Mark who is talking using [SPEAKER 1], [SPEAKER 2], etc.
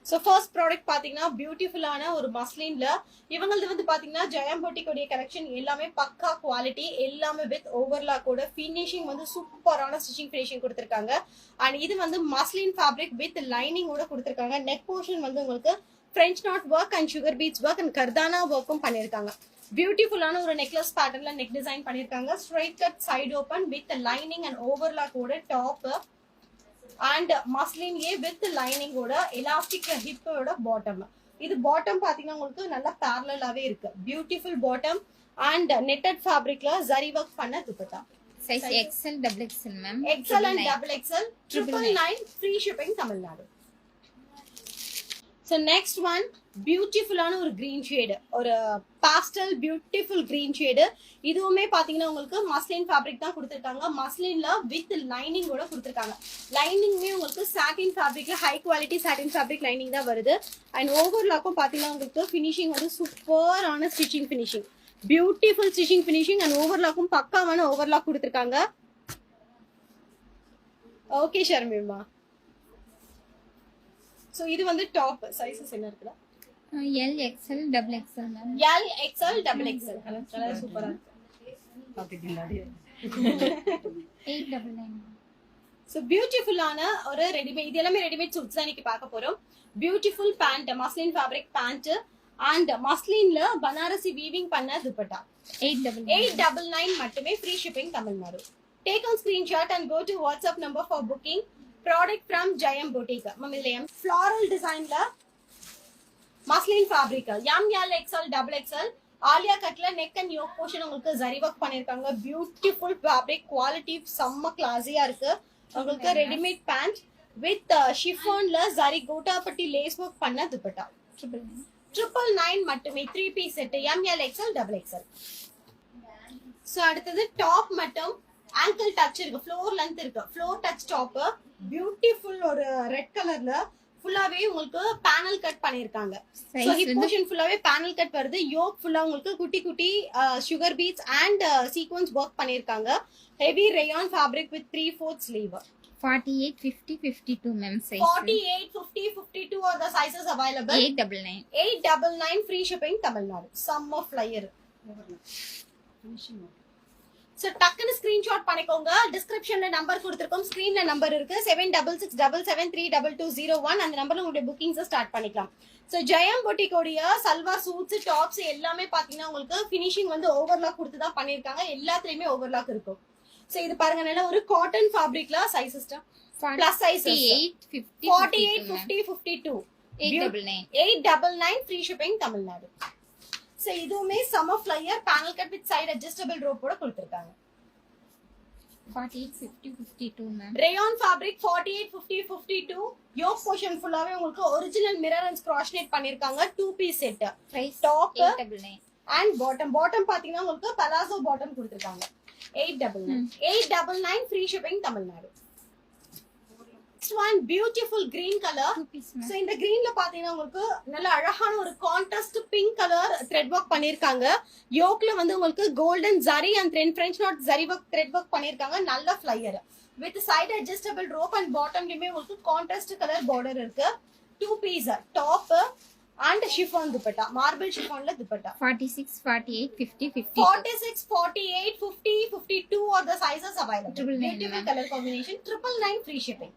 [SPEAKER 1] So first product பாத்தீங்கன்னா பியூட்டிஃபுல்லான ஒரு மஸ்லின்ல இவங்களது வந்து பாத்தீங்கன்னா ஜெயம் பொட்டிக்கோடைய கலெக்ஷன் எல்லாமே பக்கா குவாலிட்டி, எல்லாமே வித் ஓவர்லாக்கோட ஃபினிஷிங் வந்து சூப்பரான ஸ்டிச்சிங் ஃபினிஷிங் கொடுத்துருக்காங்க. அண்ட் இது வந்து மஸ்லின் ஃபேப்ரிக் வித் லைனிங்கோட கொடுத்துருக்காங்க. நெக் போர்ஷன் வந்து உங்களுக்கு French knot work and sugar beads work and கர்தானா ஒர்க்கும் பண்ணிருக்காங்க. பியூட்டிஃபுல்லான ஒரு நெக்லஸ் பேட்டர்ன்ல நெக் டிசைன் பண்ணிருக்காங்க. Straight cut side open with lining and ஓவர்லாக்கோட டாப் அண்ட் மஸ்லின்லயே வித் லைனிங்கோட எலாஸ்டிக் ஹிப்போட பாட்டம். இது பாட்டம் பாத்தீங்கன்னா உங்களுக்கு நல்லா பேரலாவே இருக்கு. பியூட்டிஃபுல் பாட்டம் அண்ட் நெட்டட் ஃபேப்ரிக்ல ஜரி ஒர்க் பண்ண dupatta.
[SPEAKER 2] Size XL double XL ma'am.
[SPEAKER 1] XL and double XL 999 free shipping Tamil Nadu. So next one பியூட்டிஃபுல்லான ஒரு கிரீன் ஷேடு, ஒரு பாஸ்டல் பியூட்டிஃபுல் கிரீன் ஷேடு. இதுவுமே பாத்தீங்கன்னா உங்களுக்கு மஸ்லின் ஃபேப்ரிக் தான் கொடுத்துருக்காங்க. மஸ்லின்ல வித் லைனிங்கோட கொடுத்துருக்காங்க. லைனிங்மே உங்களுக்கு சாட்டின் ஃபேப்ரிக்ல high quality satin fabric lining தான் வருது. அண்ட் ஓவர்லாக்கும் பாத்தீங்கன்னா உங்களுக்கு ஃபினிஷிங் வந்து சூப்பரான stitching finishing, beautiful stitching finishing and ஓவர்லாக்கும் பக்காவான ஓவர்லாக் கொடுத்துருக்காங்க. ஓகே ஷர்மிமா. சோ இது வந்து டாப் சைஸஸ் என்ன இருக்குடா?
[SPEAKER 2] L XL double XL ma'am.
[SPEAKER 1] L XL double XL colour சூப்பரா இருக்கு. பாத்தீங்களா?
[SPEAKER 2] 899.
[SPEAKER 1] சோ பியூட்டிஃபுல்லான ஒரு ரெடிமேட், இது எல்லாமே ரெடிமேட் சூட்ஸ் தான் இன்னைக்கு பார்க்க போறோம். Beautiful pant, muslin fabric pant and மஸ்லின்ல பனாரசி வீவிங் பண்ண துப்பட்டா. 899 மட்டுமே free shipping Tamil Nadu. Take on screenshot and go to WhatsApp number for booking. Product from Jayam boutique. Ma'am இதுல ஃப்ளாரல் டிசைன்ல muslin fabric ML XL double XL Alia கட்ல நெக் அண்ட் யோக் போர்ஷன் உங்களுக்கு zari work பண்ணிருக்காங்க. Beautiful fabric, quality செம்ம கிளாஸியா இருக்கு. உங்களுக்கு readymade pant with ஷிஃபான்ல ஜரி கோட்டாப்பட்டி லேஸ் ஒர்க் பண்ண துப்பட்டா. 999 மட்டுமே 3 piece set ML XL double XL. So அடுத்தது டாப் மட்டும் ankle டச் இருக்கு, ஃப்ளோர் லென்த் இருக்கு, ஃப்ளோர் டச் டாப். பியூட்டிஃபுல் ஒரு ரெட் கலர்ல ஃபுல்லாவே உங்களுக்கு பேனல் கட் பண்ணிருக்காங்க. சோ ஹிப் போர்ஷன் ஃபுல்லாவே பேனல் கட் வருது. யோக் ஃபுல்லா உங்களுக்கு குட்டி குட்டி sugar beads and sequins work பண்ணிருக்காங்க. Heavy rayon fabric with 3/4 sleeve.
[SPEAKER 2] 48 50 52 ma'am size.
[SPEAKER 1] 48 50 52 are the sizes available.
[SPEAKER 2] 899.
[SPEAKER 1] 899 free shipping Tamil Nadu. summer flyer. So டக்குன்னு ஸ்கிரீன்ஷாட் பண்ணிக்கோங்க. டிஸ்கிரிப்ஷன்ல நம்பர் கொடுத்திருக்கோம், ஸ்கிரீன்ல நம்பர் இருக்கு. 7667732201 அந்த நம்பர்ல உங்களுடைய புக்கிங்ஸ் ஸ்டார்ட் பண்ணிக்கலாம். சோ ஜெயம் பொட்டிக்கோடைய சல்வார் சூட்ஸ் டாப்ஸ் எல்லாமே பாத்தீங்கன்னா உங்களுக்கு ஃபினிஷிங் வந்து ஓவர்லாக் கொடுத்து தான் பண்ணிருக்காங்க. எல்லாத்துலயுமே ஓவர்லாக் இருக்கும். சோ இது பாருங்க, நல்ல ஒரு காட்டன் ஃபேப்ரிக்ல size system plus size 48 50 52 899 free shipping Tamil Nadu. So இதுவுமே summer flare panel cut with side adjustable ரோப்போட கொடுத்திருக்காங்க.
[SPEAKER 2] 48 50 52 ma'am.
[SPEAKER 1] Rayon fabric 48 50 52. Yoke portion ஃபுல்லாவே உங்களுக்கு original mirror and cross net பண்ணிருக்காங்க. 2 piece set. Top
[SPEAKER 2] 899
[SPEAKER 1] and bottom. Bottom பாத்தீங்கன்னா உங்களுக்கு palazzo bottom கொடுத்திருக்காங்க. 899 free shipping Tamil Nadu. Next one beautiful green color. So இந்த greenல பாத்தீங்கன்னா உங்களுக்கு நல்ல அழகான ஒரு contrast pink colour thread work பண்ணிருக்காங்க. யோக்ல வந்து உங்களுக்கு golden zari and French knot zari work thread work பண்ணிருக்காங்க. நல்ல flare with side adjustable rope and பாட்டம்லயுமே உங்களுக்கு கான்ட்ராஸ்ட் கலர் பார்டர் இருக்கு. 2 piece top and chiffon dupatta, marble ஷிஃபான்ல dupatta.
[SPEAKER 2] 46 48 50 52.
[SPEAKER 1] 46 48 50 52 are the sizes available. Beautiful color combination. 999 free shipping.